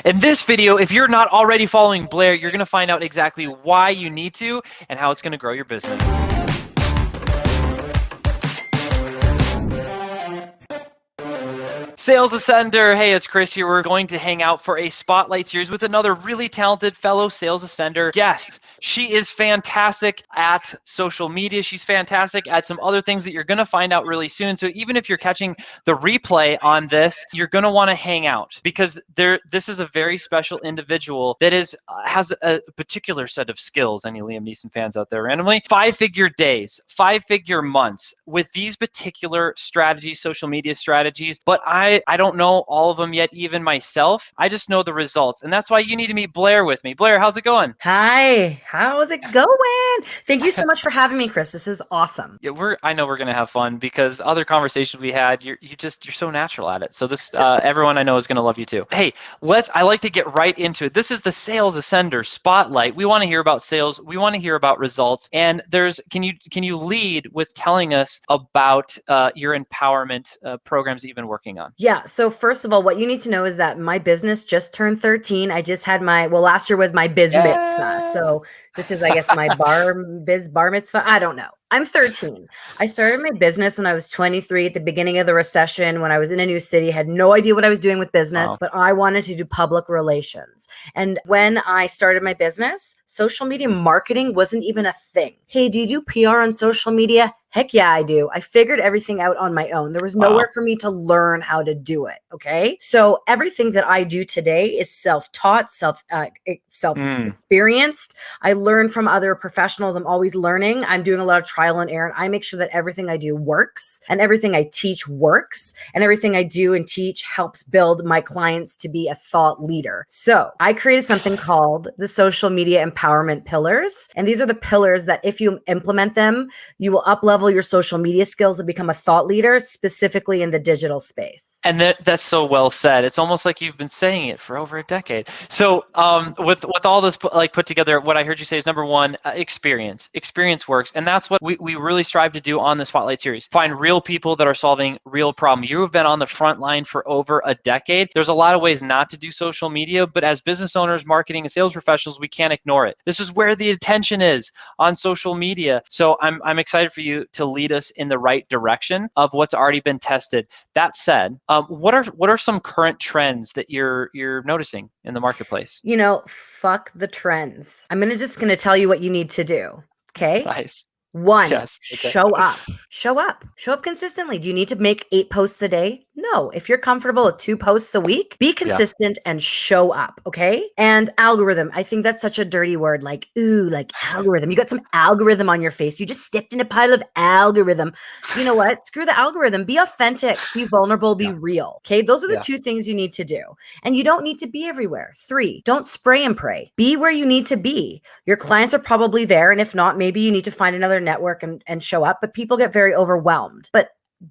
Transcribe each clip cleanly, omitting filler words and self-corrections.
In this video, if you're not already following Blair, you're going to find out exactly why you need to and how it's going to grow your business. Sales Ascender, hey, it's Chris here. We're going to hang out for a spotlight series with another really talented fellow Sales Ascender guest. She is fantastic at social media. She's fantastic at some other things that you're going to find out really soon. So even if you're catching the replay on this, you're going to want to hang out because this is a very special individual that has a particular set of skills. Any Liam Neeson fans out there randomly? 5-figure days, 5-figure months with these particular strategies, social media strategies. But I don't know all of them yet, even myself. I just know the results. And that's why you need to meet Blair with me. Blair, how's it going? Hi, how's it going? Thank you so much for having me, Chris. This is awesome. Yeah, I know we're going to have fun because other conversations we had, you're so natural at it. So this, everyone I know is going to love you too. Hey, I like to get right into it. This is the Sales Ascender Spotlight. We want to hear about sales. We want to hear about results. And can you lead with telling us about your empowerment programs that you've been working on? Yeah. So first of all, what you need to know is that my business just turned 13. I just had last year was my biz mitzvah. So this is, I guess, my bar mitzvah. I don't know. I'm 13. I started my business when I was 23 at the beginning of the recession, when I was in a new city, had no idea what I was doing with business, but I wanted to do public relations. And when I started my business, social media marketing wasn't even a thing. Hey, do you do PR on social media? Heck yeah, I do. I figured everything out on my own. There was nowhere for me to learn how to do it. Okay. So everything that I do today is self-taught, self-experienced. I learn from other professionals. I'm always learning. I'm doing a lot of trial and error. I make sure that everything I do works and everything I teach works and everything I do and teach helps build my clients to be a thought leader. So I created something called the Social Media Empowerment Pillars. And these are the pillars that if you implement them, you will up-level your social media skills and become a thought leader, specifically in the digital space. And that's so well said. It's almost like you've been saying it for over a decade. So with all this put together, what I heard you say is number one, experience. Experience works. And that's what we really strive to do on the Spotlight series. Find real people that are solving real problems. You have been on the front line for over a decade. There's a lot of ways not to do social media, but as business owners, marketing, and sales professionals, we can't ignore it. This is where the attention is on social media. So I'm excited for you to lead us in the right direction of what's already been tested. That said, what are some current trends that you're noticing in the marketplace? Fuck the trends. I'm just going to tell you what you need to do. Okay. Nice. 1, yes. Okay. Show up. Show up consistently. Do you need to make 8 posts a day? No. If you're comfortable with 2 posts a week, be consistent and show up. Okay. And algorithm. I think that's such a dirty word. Like algorithm. You got some algorithm on your face. You just stepped in a pile of algorithm. You know what? Screw the algorithm. Be authentic, be vulnerable, be real. Okay. Those are the 2 things you need to do. And you don't need to be everywhere. 3, don't spray and pray. Be where you need to be. Your clients are probably there. And if not, maybe you need to find another network and show up, but people get very overwhelmed. But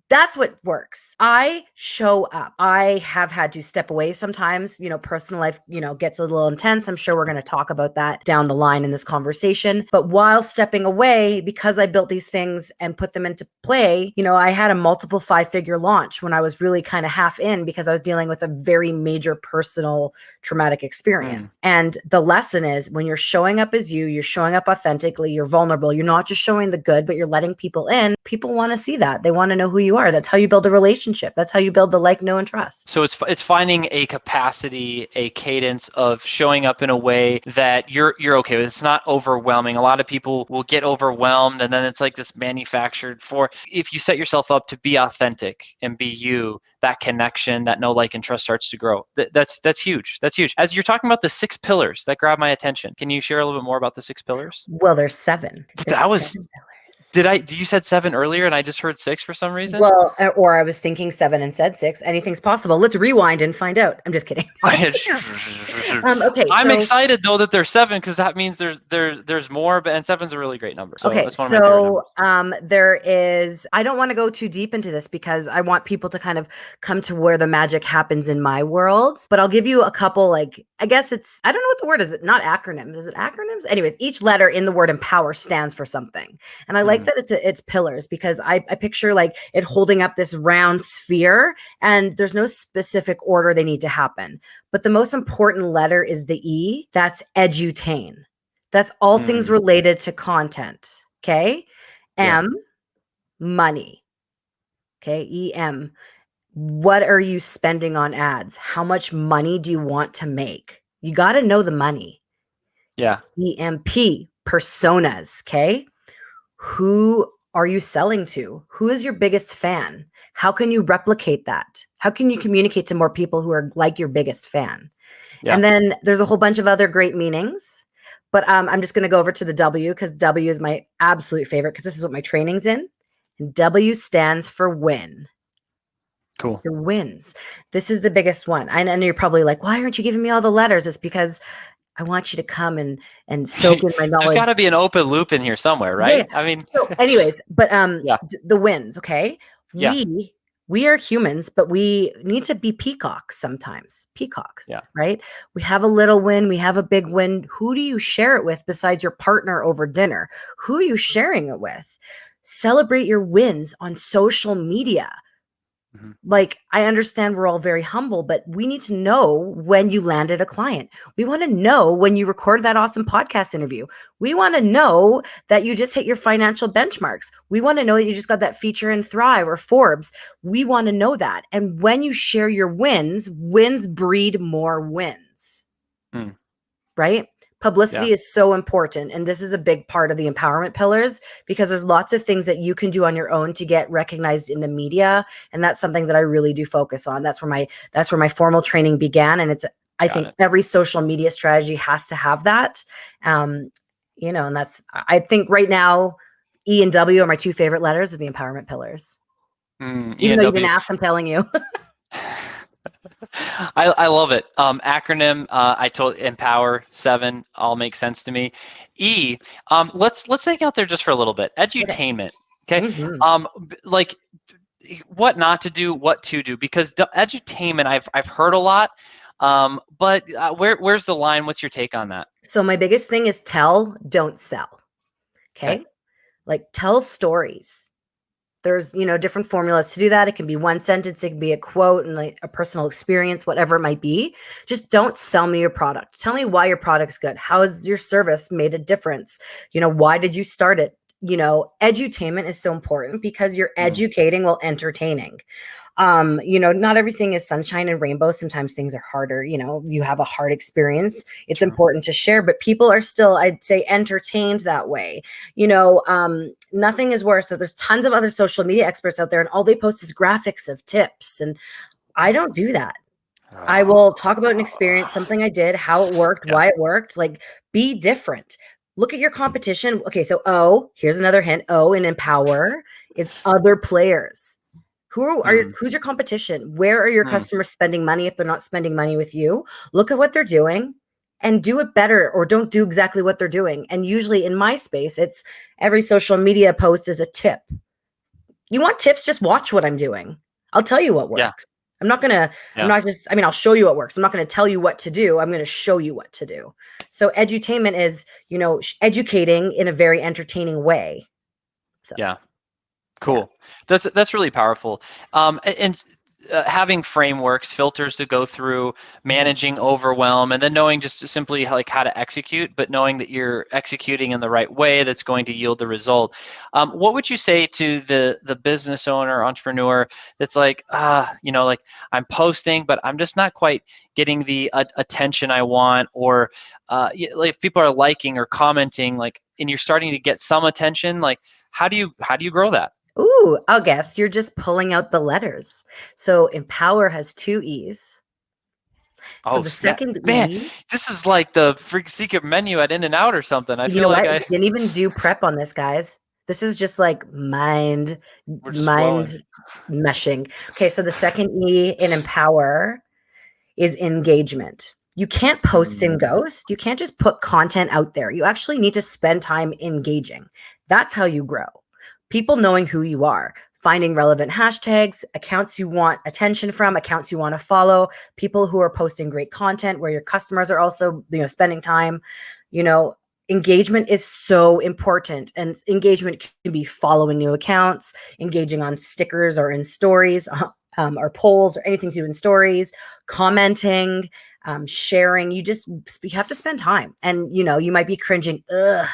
that's what works. I show up. I have had to step away sometimes. Personal life, gets a little intense. I'm sure we're going to talk about that down the line in this conversation. But while stepping away, because I built these things and put them into play, I had a multiple 5-figure launch when I was really kind of half in because I was dealing with a very major personal traumatic experience. And the lesson is when you're showing up as you're showing up authentically, you're vulnerable. You're not just showing the good, but you're letting people in. People want to see that. They want to know who you are. That's how you build a relationship. That's how you build the like, know, and trust. So it's finding a capacity, a cadence of showing up in a way that you're okay with. It's not overwhelming. A lot of people will get overwhelmed and then it's like this manufactured if you set yourself up to be authentic and be you, that connection, that know, like, and trust starts to grow. That's huge. That's huge. As you're talking about the 6 pillars that grab my attention, can you share a little bit more about the 6 pillars? Well, there's 7. There's 7 pillars. You said 7 earlier and I just heard 6 for some reason? Well, or I was thinking 7 and said 6. Anything's possible. Let's rewind and find out. I'm just kidding. Okay. I'm excited though that there's 7 because that means there's more, and 7's a really great number. So okay. That's one of my favorite numbers. There is, I don't want to go too deep into this because I want people to kind of come to where the magic happens in my world, but I'll give you a couple, I guess I don't know what the word is. Not acronyms. Is it acronyms? Anyways, each letter in the word empower stands for something. And I like like that it's pillars, because I picture like it holding up this round sphere, and there's no specific order they need to happen. But the most important letter is the E. That's edutain. That's all things related to content. Okay. M, money. Okay. EM. What are you spending on ads? How much money do you want to make? You got to know the money. Yeah. EMP, personas. Okay. Who are you selling to? Who is your biggest fan? How can you replicate that? How can you communicate to more people who are like your biggest fan? Yeah. And then there's a whole bunch of other great meanings, but I'm just going to go over to the W, because W is my absolute favorite, because this is what my training's in. And W stands for win. Cool. Your wins. This is the biggest one. I know you're probably like, why aren't you giving me all the letters? It's because I want you to come and soak in my knowledge. There's got to be an open loop in here somewhere, right? Yeah. I mean, so anyways, but the wins, okay? We are humans, but we need to be peacocks sometimes. Peacocks, right? We have a little win, we have a big win. Who do you share it with besides your partner over dinner? Who are you sharing it with? Celebrate your wins on social media. Like, I understand we're all very humble, but we need to know when you landed a client. We want to know when you recorded that awesome podcast interview. We want to know that you just hit your financial benchmarks. We want to know that you just got that feature in Thrive or Forbes. We want to know that. And when you share your wins, wins breed more wins, right? Publicity is so important. And this is a big part of the empowerment pillars, because there's lots of things that you can do on your own to get recognized in the media. And that's something that I really do focus on. That's where my formal training began. And I think every social media strategy has to have that. And I think right now, E and W are my two favorite letters of the empowerment pillars. Even though you didn't ask, I'm telling you. I love it. Acronym, I told Empower 7 all makes sense to me. E, let's take out there just for a little bit. Edutainment. Okay. Like what not to do, what to do, because edutainment I've heard a lot. But where's the line? What's your take on that? So my biggest thing is tell, don't sell. Okay. Like tell stories. There's, different formulas to do that. It can be one sentence, it can be a quote and like a personal experience, whatever it might be. Just don't sell me your product. Tell me why your product's good. How has your service made a difference? Why did you start it? Edutainment is so important because you're educating while entertaining. Not everything is sunshine and rainbows. Sometimes things are harder. You have a hard experience. It's important to share, but people are still, I'd say, entertained that way. Nothing is worse. That there's tons of other social media experts out there, and all they post is graphics of tips. And I don't do that. I will talk about an experience, something I did, how it worked, why it worked. Like, be different. Look at your competition. Okay, so O, here's another hint. O in empower is other players. Who's your competition? Where are your customers spending money if they're not spending money with you? Look at what they're doing and do it better, or don't do exactly what they're doing. And usually in my space, it's every social media post is a tip. You want tips? Just watch what I'm doing. I'll tell you what works. Yeah. I'll show you what works. I'm not going to tell you what to do. I'm going to show you what to do. So edutainment is, educating in a very entertaining way. So. Yeah. Cool. Yeah. That's really powerful. And having frameworks, filters to go through, managing overwhelm, and then knowing just simply like how to execute, but knowing that you're executing in the right way that's going to yield the result. What would you say to the business owner, entrepreneur that's like, like I'm posting, but I'm just not quite getting the attention I want, or if people are liking or commenting, like, and you're starting to get some attention, like how do you grow that? Ooh, I'll guess you're just pulling out the letters. So empower has 2 E's. So the second E, this is like the freak secret menu at In-N-Out or something. I feel like I didn't even do prep on this, guys. This is just like mind meshing. Okay, so the second E in empower is engagement. You can't post and ghost. You can't just put content out there. You actually need to spend time engaging. That's how you grow. People knowing who you are, finding relevant hashtags, accounts you want attention from, accounts you want to follow, people who are posting great content where your customers are also, spending time, engagement is so important, and engagement can be following new accounts, engaging on stickers or in stories, or polls or anything to do in stories, commenting, sharing. You have to spend time, and you might be cringing. Ugh,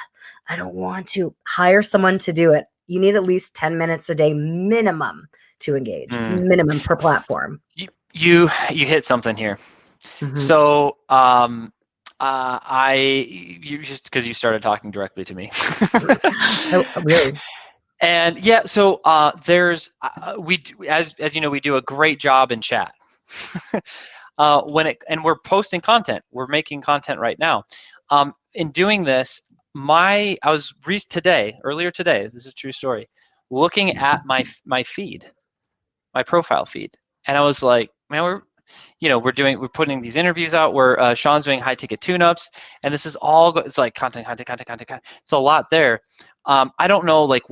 I don't want to. Hire someone to do it. You need at least 10 minutes a day minimum to engage, minimum per platform. You hit something here. Mhm. So you just because you started talking directly to me. Oh, really? And yeah, so there's we do, as you know, we do a great job in chat. And we're posting content. We're making content right now. In doing this, I was earlier today. This is a true story. Looking at my feed, my profile feed, and I was like, man, we're putting these interviews out. Sean's doing high ticket tune-ups, and this is all it's like content. It's a lot there. I don't know like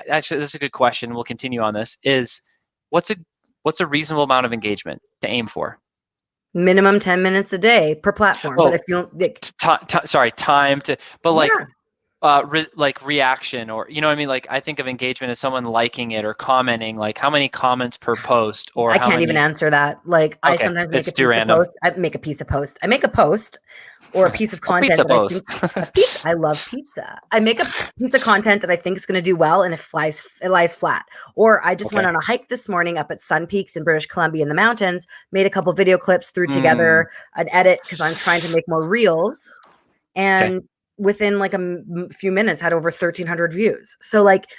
actually, this is a good question. We'll continue on this. What's a reasonable amount of engagement to aim for? Minimum 10 minutes a day per platform. But if you don't, time to, but like, yeah. like reaction, or what I mean? Like, I think of engagement as someone liking it or commenting, like how many comments per post, or I can't even answer that. Like, I sometimes make a piece of post. I make a piece of post. I make a post or a piece of content that I think I love pizza. I make a piece of content that I think is going to do well, and it lies flat. Or I just went on a hike this morning up at Sun Peaks in British Columbia in the mountains, made a couple video clips, threw together an edit because I'm trying to make more reels, and within like a few minutes had over 1,300 views. So like,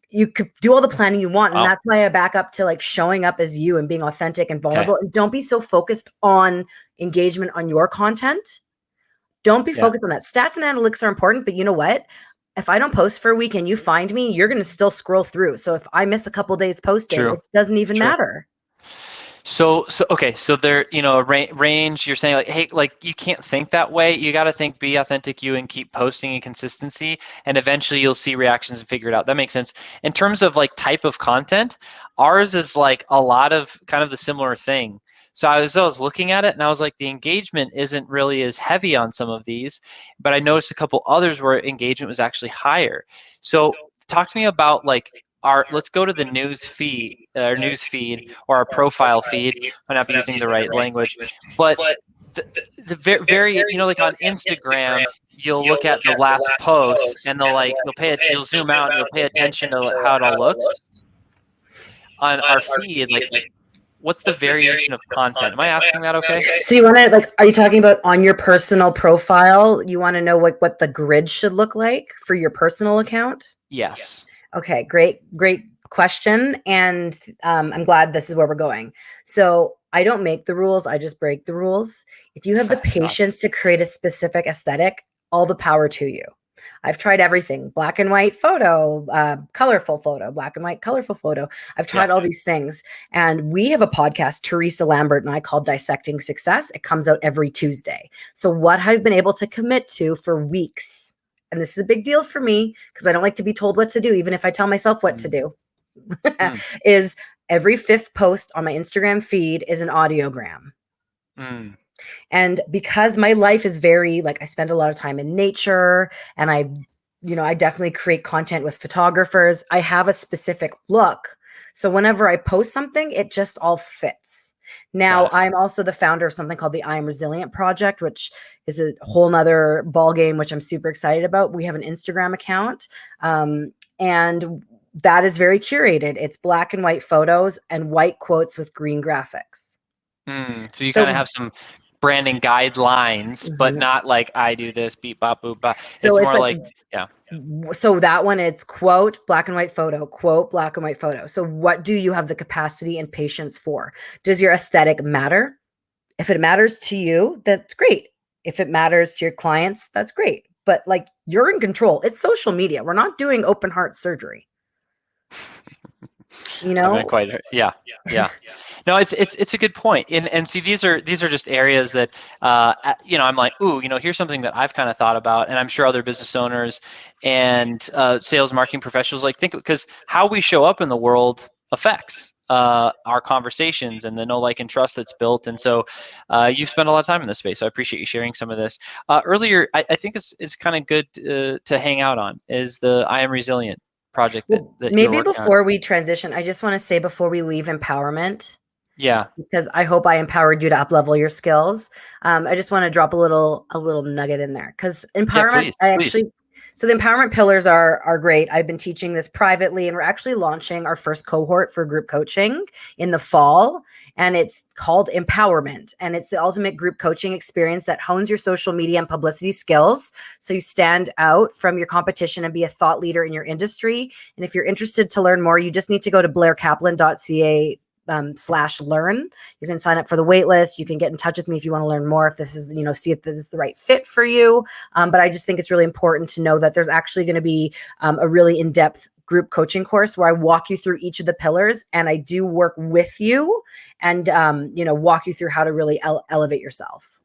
you could do all the planning you want. And that's why I back up to like showing up as you and being authentic and vulnerable. And don't be so focused on engagement on your content. Don't be focused on that. Stats and analytics are important, but you know what? If I don't post for a week and you find me, you're going to still scroll through. So if I miss a couple days posting, it doesn't even matter. So there, range, you're saying like, hey, like you can't think that way. You got to think, be authentic you, and keep posting in consistency, and eventually you'll see reactions and figure it out. That makes sense. In terms of like type of content, ours is like a lot of kind of the similar thing. So I was looking at it, and I was like, the engagement isn't really as heavy on some of these, but I noticed a couple others where engagement was actually higher. So talk to me about like let's go to the news feed, or our profile feed. I might not be using the right language, but the very, like on Instagram, you'll look at the last post, and you'll zoom out and you'll pay attention to how it all looks. On our feed, like, what's the variation of content? Am I asking that okay? So you want to are you talking about on your personal profile? You want to know what the grid should look like for your personal account? Yes. Okay, great question. And I'm glad this is where we're going. So I don't make the rules. I just break the rules. If you have the patience to create a specific aesthetic, all the power to you. I've tried everything: black and white photo, colorful photo, black and white, colorful photo. I've tried all these things. And we have a podcast, Teresa Lambert and I, called Dissecting Success. It comes out every Tuesday. So what I've been able to commit to for weeks, and this is a big deal for me because I don't like to be told what to do, even if I tell myself what to do, is every 5th post on my Instagram feed is an audiogram. And because my life is very, I spend a lot of time in nature, and I definitely create content with photographers. I have a specific look. So whenever I post something, it just all fits. Now, I'm also the founder of something called the I Am Resilient Project, which is a whole nother ball game, which I'm super excited about. We have an Instagram account, and that is very curated. It's black and white photos and white quotes with green graphics. So you kind of have some branding guidelines, but not like I do this, beep, bop, boop, bop. So it's more like. So that one, it's quote, black and white photo, quote, black and white photo. So what do you have the capacity and patience for? Does your aesthetic matter? If it matters to you, that's great. If it matters to your clients, that's great. But you're in control. It's social media. We're not doing open heart surgery. Yeah. No, it's a good point. And see, these are just areas that I'm like, ooh, here's something that I've kind of thought about, and I'm sure other business owners and sales marketing professionals think, because how we show up in the world affects our conversations and the know, like, and trust that's built. And so you've spent a lot of time in this space. So I appreciate you sharing some of this. Earlier, I think this is kind of good to hang out on, is the I Am Resilient project that you're Maybe working on. before we transition, I just want to say before we leave empowerment, Yeah. because I hope I empowered you to up-level your skills. I just want to drop a little nugget in there, because empowerment, Please. So the empowerment pillars are great. I've been teaching this privately, and we're actually launching our first cohort for group coaching in the fall. And it's called Empowerment. And it's the ultimate group coaching experience that hones your social media and publicity skills, so you stand out from your competition and be a thought leader in your industry. And if you're interested to learn more, you just need to go to blairkaplan.ca /learn. You can sign up for the wait list. You can get in touch with me if you want to learn more, if this is, see if this is the right fit for you. But I just think it's really important to know that there's actually going to be a really in-depth group coaching course where I walk you through each of the pillars, and I do work with you and, walk you through how to really elevate yourself.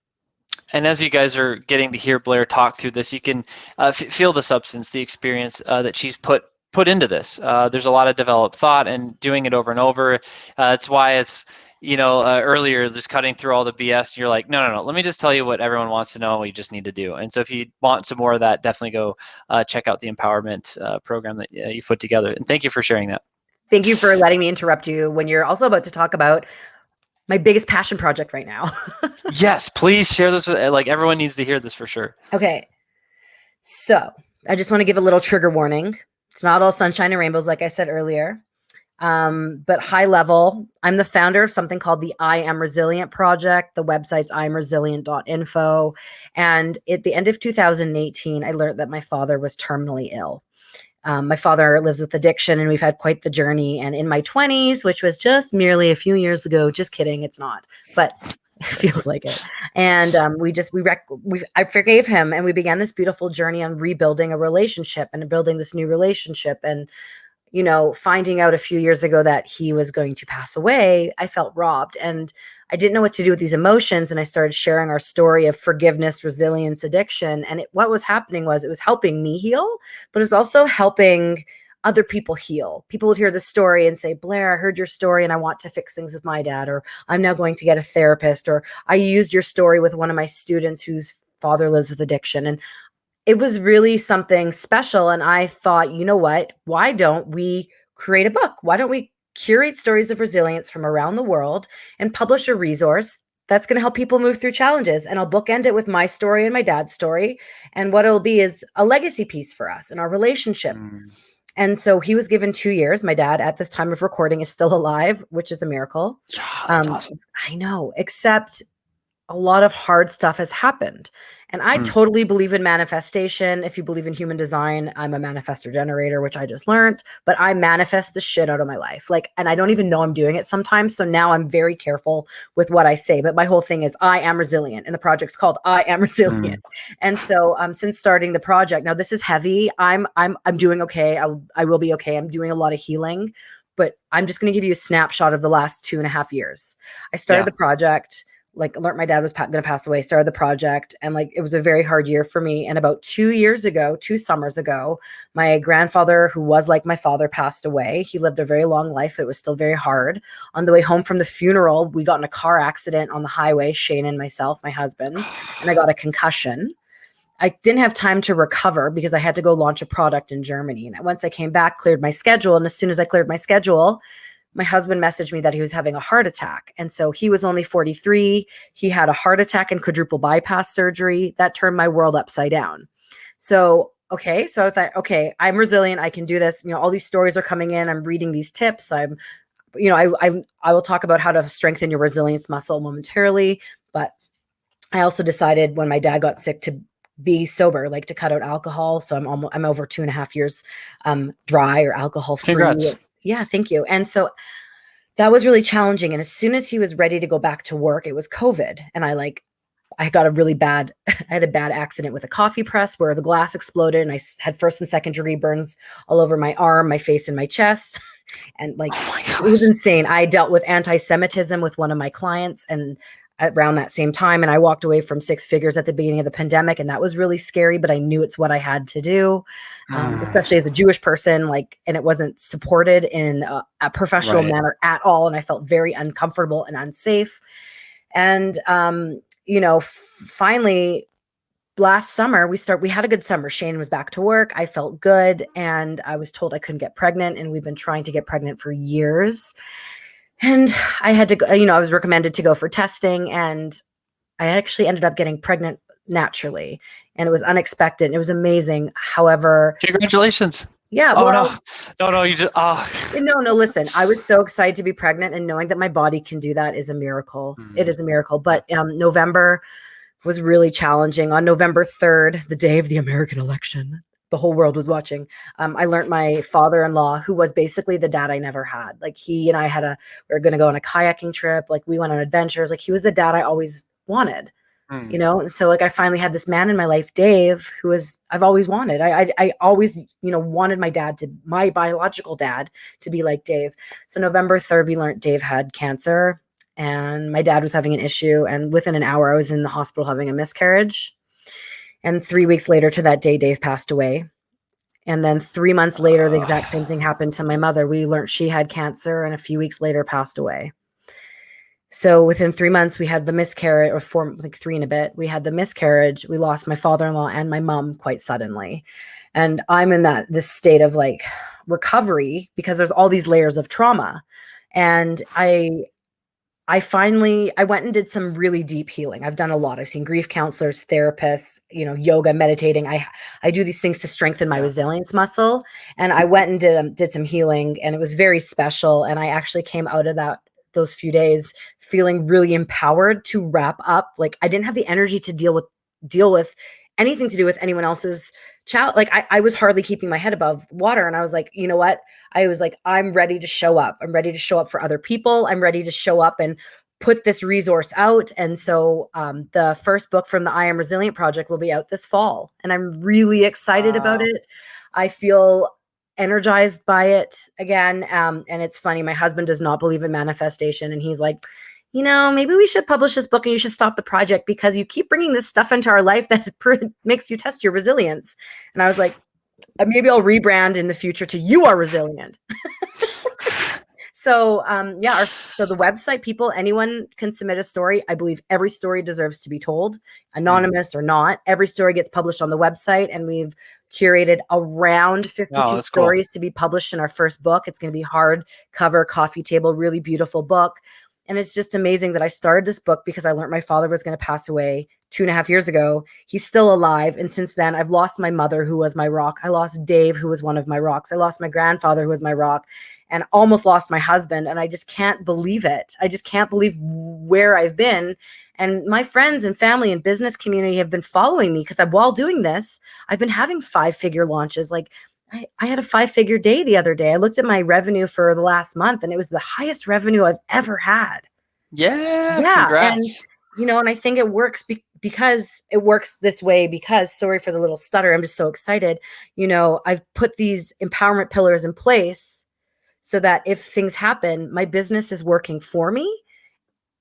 And as you guys are getting to hear Blair talk through this, you can feel the substance, the experience that she's put into this. There's a lot of developed thought and doing it over and over. It's why it's, earlier just cutting through all the BS. And you're like, no. Let me just tell you what everyone wants to know. You just need to do. And so if you want some more of that, definitely go check out the empowerment program that you put together. And thank you for sharing that. Thank you for letting me interrupt you when you're also about to talk about my biggest passion project right now. Yes, please share this. Everyone needs to hear this for sure. Okay. So I just want to give a little trigger warning. It's not all sunshine and rainbows, like I said earlier. But high level, I'm the founder of something called the I Am Resilient Project. The website's imresilient.info. And at the end of 2018, I learned that my father was terminally ill. My father lives with addiction, and we've had quite the journey. And in my 20s, which was just merely a few years ago, just kidding, it's not, but it feels like it. And I forgave him, and we began this beautiful journey on rebuilding a relationship and building this new relationship. And, finding out a few years ago that he was going to pass away, I felt robbed, and I didn't know what to do with these emotions. And I started sharing our story of forgiveness, resilience, addiction. And what was happening was it was helping me heal, but it was also helping other people heal. People would hear the story and say, Blair, I heard your story and I want to fix things with my dad, or I'm now going to get a therapist, or I used your story with one of my students whose father lives with addiction. And it was really something special. And I thought, you know what? Why don't we create a book? Why don't we curate stories of resilience from around the world and publish a resource that's going to help people move through challenges? And I'll bookend it with my story and my dad's story. And what it'll be is a legacy piece for us in our relationship. And so he was given 2 years. My dad, at this time of recording, is still alive, which is a miracle. That's awesome. I know, except a lot of hard stuff has happened. And I totally believe in manifestation. If you believe in human design, I'm a manifestor generator, which I just learned, but I manifest the shit out of my life. And I don't even know I'm doing it sometimes. So now I'm very careful with what I say, but my whole thing is I am resilient, and the project's called I Am Resilient. And so since starting the project, now this is heavy. I'm doing okay. I will be okay. I'm doing a lot of healing, but I'm just going to give you a snapshot of the last 2.5 years. I started the project, learned my dad was going to pass away, started the project. And it was a very hard year for me. And about 2 summers ago, my grandfather, who was like my father, passed away. He lived a very long life. It was still very hard. On the way home from the funeral, we got in a car accident on the highway, Shane and myself, my husband, and I got a concussion. I didn't have time to recover because I had to go launch a product in Germany. And once I came back, cleared my schedule. And as soon as I cleared my schedule, my husband messaged me that he was having a heart attack. And so he was only 43. He had a heart attack and quadruple bypass surgery. That turned my world upside down. So I was like, okay, I'm resilient. I can do this. All these stories are coming in. I'm reading these tips. I will talk about how to strengthen your resilience muscle momentarily. But I also decided when my dad got sick to be sober, to cut out alcohol. So I'm over 2.5 years dry or alcohol free. Congrats. Yeah, thank you. And so that was really challenging. And as soon as he was ready to go back to work, it was COVID. And I got I had a bad accident with a coffee press where the glass exploded, and I had first and second degree burns all over my arm, my face, and my chest. And it was insane. I dealt with anti-Semitism with one of my clients, and around that same time. And I walked away from 6 figures at the beginning of the pandemic. And that was really scary, but I knew it's what I had to do, especially as a Jewish person, like, and it wasn't supported in a professional manner at all. And I felt very uncomfortable and unsafe. And, finally, last summer, we had a good summer. Shane was back to work. I felt good. And I was told I couldn't get pregnant. And we've been trying to get pregnant for years. And I had to go, I was recommended to go for testing, and I actually ended up getting pregnant naturally, and it was unexpected. It was amazing. However, congratulations. Yeah. Oh, well, no, you just, No, listen, I was so excited to be pregnant, and knowing that my body can do that is a miracle. It is a miracle. But November was really challenging. On November 3rd, the day of the American election, the whole world was watching. I learned my father-in-law, who was basically the dad I never had. Like, he and I we were going to go on a kayaking trip. Like, we went on adventures. Like, he was the dad I always wanted, And so, like, I finally had this man in my life, Dave, I've always wanted. I always, wanted my biological dad to be like Dave. So November 3rd, we learned Dave had cancer, and my dad was having an issue. And within an hour, I was in the hospital having a miscarriage. And 3 weeks later to that day, Dave passed away. And then 3 months later, the exact same thing happened to my mother. We learned she had cancer, and a few weeks later passed away. So within 3 months, we had the miscarriage, or 3 and a bit. We had the miscarriage. We lost my father-in-law and my mom quite suddenly. And I'm in this state of like recovery, because there's all these layers of trauma. And I went and did some really deep healing. I've done a lot. I've seen grief counselors, therapists, yoga, meditating. I do these things to strengthen my resilience muscle. And I went and did some healing, and it was very special. And I actually came out of those few days feeling really empowered to wrap up. Like, I didn't have the energy to deal with anything to do with anyone else's child. Like, I was hardly keeping my head above water. And I was like, you know what? I was like, I'm ready to show up. I'm ready to show up for other people. I'm ready to show up and put this resource out. And so the first book from the I Am Resilient Project will be out this fall. And I'm really excited about it. I feel energized by it again. And it's funny. My husband does not believe in manifestation. And he's like, maybe we should publish this book, and you should stop the project because you keep bringing this stuff into our life that makes you test your resilience. And I was like, maybe I'll rebrand in the future to You Are Resilient. So, so the website, anyone can submit a story. I believe every story deserves to be told, anonymous or not. Every story gets published on the website, and we've curated around 52 stories to be published in our first book. It's going to be hardcover, coffee table, really beautiful book. And it's just amazing that I started this book because I learned my father was going to pass away 2.5 years ago. He's still alive. And since then, I've lost my mother, who was my rock. I lost Dave, who was one of my rocks. I lost my grandfather, who was my rock, and almost lost my husband. And I just can't believe it. I just can't believe where I've been. And my friends and family and business community have been following me, because while doing this, I've been having 5-figure launches. Like, I had a 5-figure day the other day. I looked at my revenue for the last month, and it was the highest revenue I've ever had. Yeah. Congrats. And I think it works because it works this way, because, sorry for the little stutter, I'm just so excited. I've put these empowerment pillars in place so that if things happen, my business is working for me.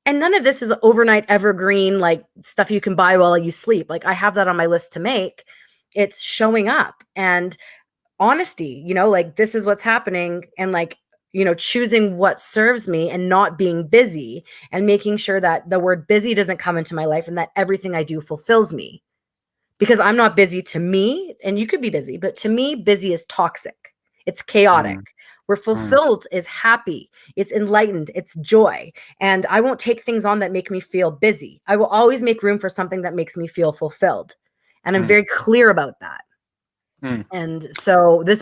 And none of this is overnight evergreen, like stuff you can buy while you sleep. Like, I have that on my list to make. It's showing up and honesty, like, this is what's happening, and like, choosing what serves me and not being busy, and making sure that the word busy doesn't come into my life, and that everything I do fulfills me, because I'm not busy to me. And you could be busy, but to me, busy is toxic. It's chaotic. Where fulfilled is happy. It's enlightened. It's joy. And I won't take things on that make me feel busy. I will always make room for something that makes me feel fulfilled. And I'm very clear about that. And so this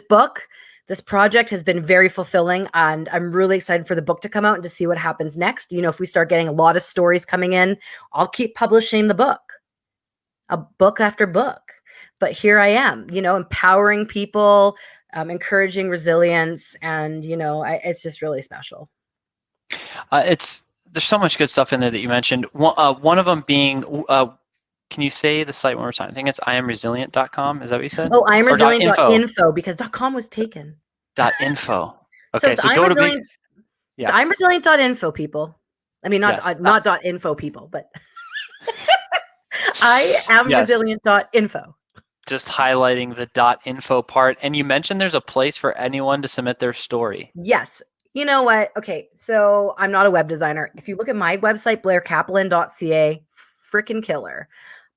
project has been very fulfilling, and I'm really excited for the book to come out and to see what happens next. If we start getting a lot of stories coming in, I'll keep publishing the book, a book after book. But here I am, empowering people, encouraging resilience, and it's just really special. There's so much good stuff in there that you mentioned. One of them being, can you say the site one more time? I think it's IamResilient.com. Is that what you said? Oh, IamResilient.info, because .com was taken. .info. Okay, so go to it's IamResilient.info, people. I mean, Yes. not .info people, but I am Yes. resilient.info. Just highlighting the .info part. And you mentioned there's a place for anyone to submit their story. Yes. You know what? Okay, so I'm not a web designer. If you look at my website, blairkaplan.ca, freaking killer.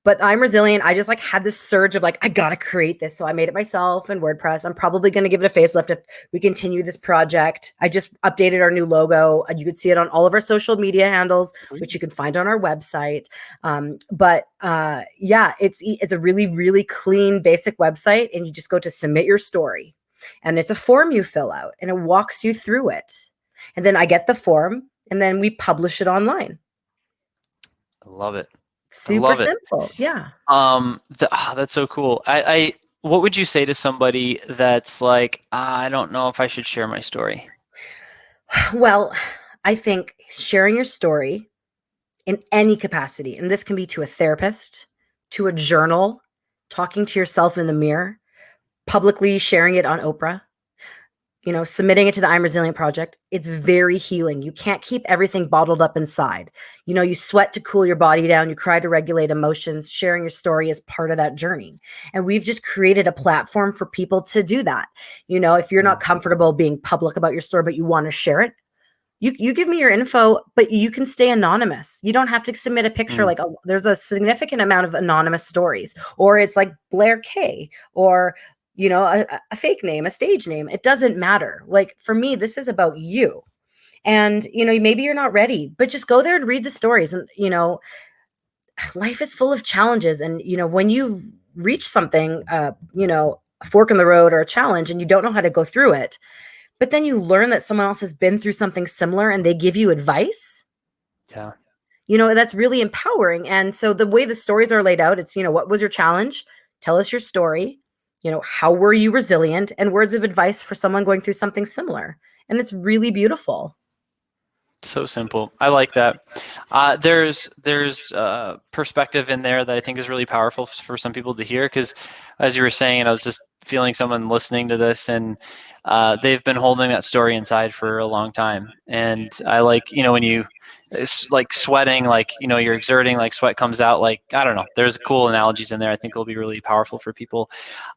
But I'm resilient. I just like had this surge of like, I gotta create this. So I made it myself in WordPress. I'm probably gonna give it a facelift if we continue this project. I just updated our new logo. You could see it on all of our social media handles, which you can find on our website. Yeah, it's a really, really clean, basic website, and you just go to submit your story. And it's a form you fill out and it walks you through it. And then I get the form and then we publish it online. I love it. Super simple. Yeah. That's so cool. What would you say to somebody that's like, I don't know if I should share my story? Well, I think sharing your story in any capacity, and this can be to a therapist, to a journal, talking to yourself in the mirror, publicly sharing it on Oprah, submitting it to the I'm Resilient Project. It's very healing. You can't keep everything bottled up inside. You sweat to cool your body down. You cry to regulate emotions. Sharing your story is part of that journey. And we've just created a platform for people to do that. If you're not comfortable being public about your story, but you want to share it, you give me your info, but you can stay anonymous. You don't have to submit a picture. Like there's a significant amount of anonymous stories, or it's like Blair K, or a fake name, a stage name. It doesn't matter. Like for me, this is about you. And, maybe you're not ready, but just go there and read the stories. And, life is full of challenges. And, when you've reached something, a fork in the road or a challenge, and you don't know how to go through it, but then you learn that someone else has been through something similar and they give you advice. Yeah. That's really empowering. And so the way the stories are laid out, it's, what was your challenge? Tell us your story. How were you resilient, and words of advice for someone going through something similar. And it's really beautiful. So simple. I like that. There's perspective in there that I think is really powerful for some people to hear, because as you were saying, and I was just feeling someone listening to this, and they've been holding that story inside for a long time. And I like, when you like sweating, like, you're exerting, like sweat comes out, like, I don't know, there's cool analogies in there. I think it'll be really powerful for people.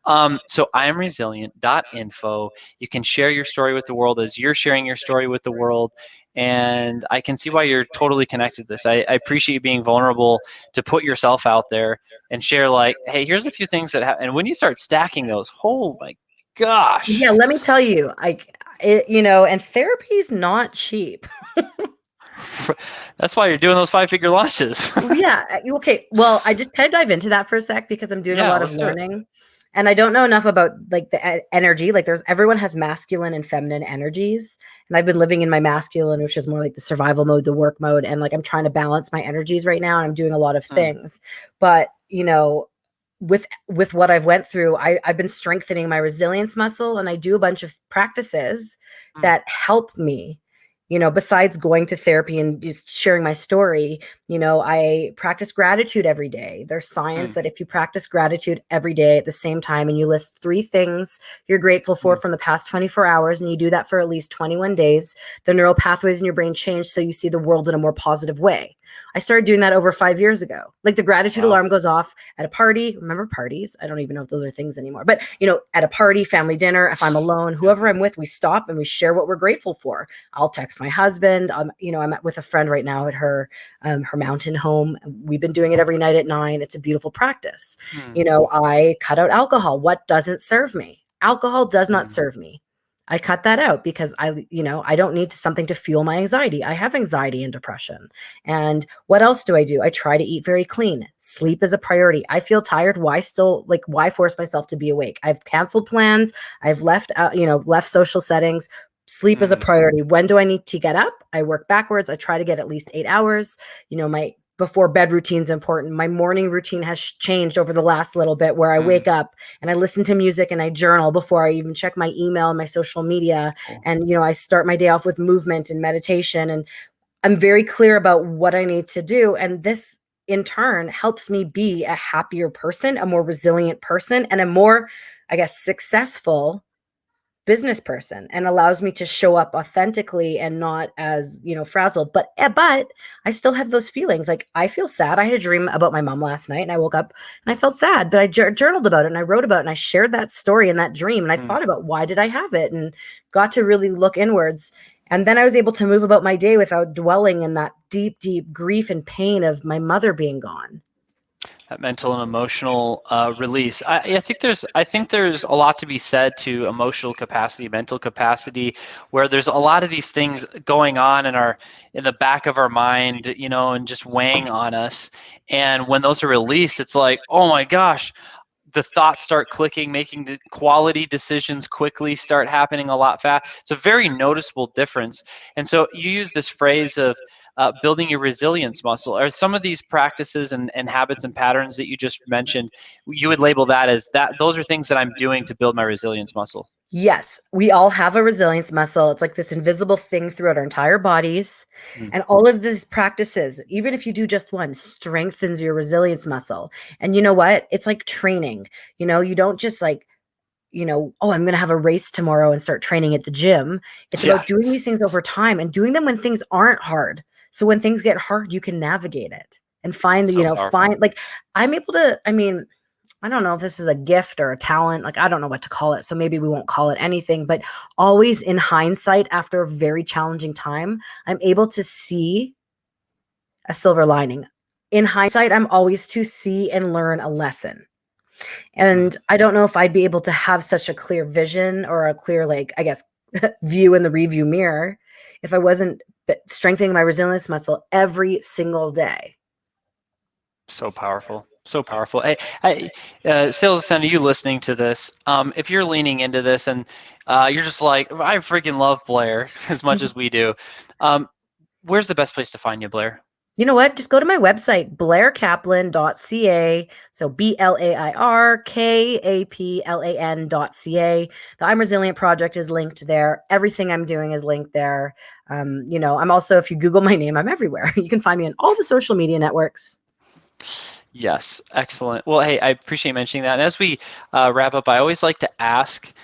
So IamResilient.info. You can share your story with the world as you're sharing your story with the world. And I can see why you're totally connected to this. I appreciate you being vulnerable to put yourself out there and share, like, hey, here's a few things that happen. And when you start stacking those, oh my gosh. Yeah, let me tell you, and therapy is not cheap. That's why you're doing those 5-figure launches. Yeah. Okay. Well, I just kind of dive into that for a sec because I'm doing a lot of learning. And I don't know enough about like the energy. Like everyone has masculine and feminine energies. And I've been living in my masculine, which is more like the survival mode, the work mode. And like, I'm trying to balance my energies right now. And I'm doing a lot of things, but with what I've went through, I've been strengthening my resilience muscle, and I do a bunch of practices that help me. Besides going to therapy and just sharing my story, I practice gratitude every day. There's science that if you practice gratitude every day at the same time and you list 3 things you're grateful for from the past 24 hours, and you do that for at least 21 days, the neural pathways in your brain change so you see the world in a more positive way. I started doing that over 5 years ago. Like the gratitude alarm goes off at a party. Remember parties? I don't even know if those are things anymore. But, at a party, family dinner, if I'm alone, whoever I'm with, we stop and we share what we're grateful for. I'll text my husband. I'm with a friend right now at her mountain home. We've been doing it every night at 9. It's a beautiful practice. I cut out alcohol. What doesn't serve me? Alcohol does not serve me. I cut that out because I don't need something to fuel my anxiety. I have anxiety and depression. And what else do? I try to eat very clean. Sleep is a priority. I feel tired. Why force myself to be awake? I've canceled plans. I've left social settings. Sleep is a priority. When do I need to get up? I work backwards. I try to get at least 8 hours. My before bed routine is important. My morning routine has changed over the last little bit, where I wake up and I listen to music and I journal before I even check my email and my social media. And, I start my day off with movement and meditation, and I'm very clear about what I need to do. And this in turn helps me be a happier person, a more resilient person, and a more, successful business person and allows me to show up authentically and not as, frazzled. But I still have those feelings. Like, I feel sad. I had a dream about my mom last night and I woke up and I felt sad, but I journaled about it and I wrote about it and I shared that story and that dream. And I thought about, why did I have it, and got to really look inwards. And then I was able to move about my day without dwelling in that deep, deep grief and pain of my mother being gone. That mental and emotional release. I think there's a lot to be said to emotional capacity, mental capacity, where there's a lot of these things going on in the back of our mind, and just weighing on us. And when those are released, it's like, oh my gosh, the thoughts start clicking, making the quality decisions quickly start happening a lot fast. It's a very noticeable difference. And so you use this phrase of building your resilience muscle. Are some of these practices and habits and patterns that you just mentioned, you would label that as those are things that I'm doing to build my resilience muscle? Yes, we all have a resilience muscle. It's like this invisible thing throughout our entire bodies. And all of these practices, even if you do just one, strengthens your resilience muscle. And you know what? It's like training. You don't just like, oh, I'm going to have a race tomorrow and start training at the gym. It's about doing these things over time and doing them when things aren't hard. So when things get hard, you can navigate it and find I'm able to, I don't know if this is a gift or a talent. Like, I don't know what to call it. So maybe we won't call it anything, but always in hindsight, after a very challenging time, I'm able to see a silver lining. In hindsight, I'm always to see and learn a lesson. And I don't know if I'd be able to have such a clear vision or a clear, view in the review mirror if I wasn't strengthening my resilience muscle every single day. So powerful. So powerful. Hey, sales ascender, you listening to this, if you're leaning into this and you're just like, I freaking love Blair as much as we do, where's the best place to find you, Blair? You know what? Just go to my website, blairkaplan.ca. So BlairKaplan.ca. The I'm Resilient project is linked there. Everything I'm doing is linked there. I'm also, if you Google my name, I'm everywhere. You can find me on all the social media networks. Yes, excellent. Well, hey, I appreciate mentioning that. And as we wrap up, I always like to ask,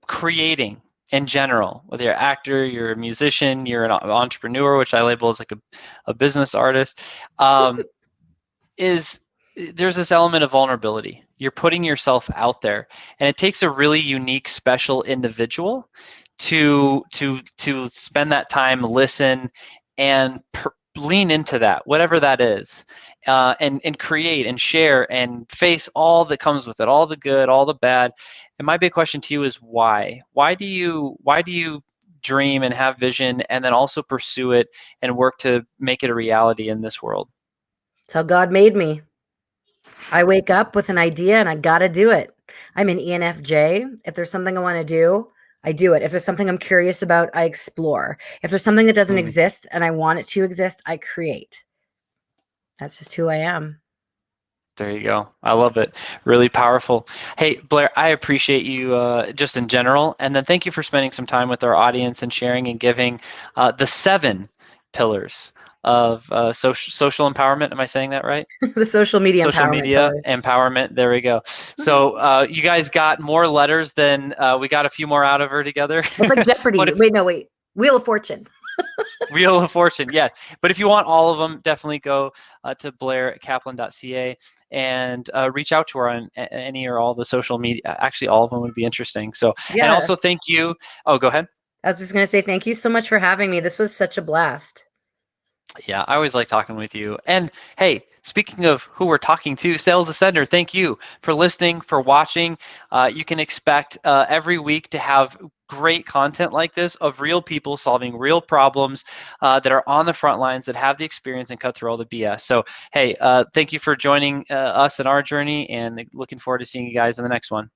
creating in general, whether you're an actor, you're a musician, you're an entrepreneur, which I label as like a business artist, there's this element of vulnerability. You're putting yourself out there, and it takes a really unique, special individual to spend that time, listen, and lean into that, whatever that is, and create and share and face all that comes with it, all the good, all the bad. And my big question to you is why? Why do you dream and have vision and then also pursue it and work to make it a reality in this world? It's how God made me. I wake up with an idea and I got to do it. I'm an ENFJ. If there's something I want to do, I do it. If there's something I'm curious about, I explore. If there's something that doesn't exist and I want it to exist, I create. That's just who I am. There you go. I love it. Really powerful. Hey, Blair, I appreciate you just in general. And then thank you for spending some time with our audience and sharing and giving the 7 pillars of social empowerment. Am I saying that right? The social media empowerment. There we go. So you guys got more letters than we got a few more out of her together. It's like Jeopardy. Wait. Wheel of Fortune. Wheel of Fortune, yes. But if you want all of them, definitely go to blairkaplan.ca and reach out to her on any or all the social media. Actually, all of them would be interesting. So, yeah. And also thank you. Oh, go ahead. I was just going to say thank you so much for having me. This was such a blast. Yeah, I always like talking with you. And hey, speaking of who we're talking to, Sales Ascender, thank you for listening, for watching. You can expect every week to have great content like this of real people solving real problems that are on the front lines, that have the experience and cut through all the BS. So, hey, thank you for joining us in our journey, and looking forward to seeing you guys in the next one.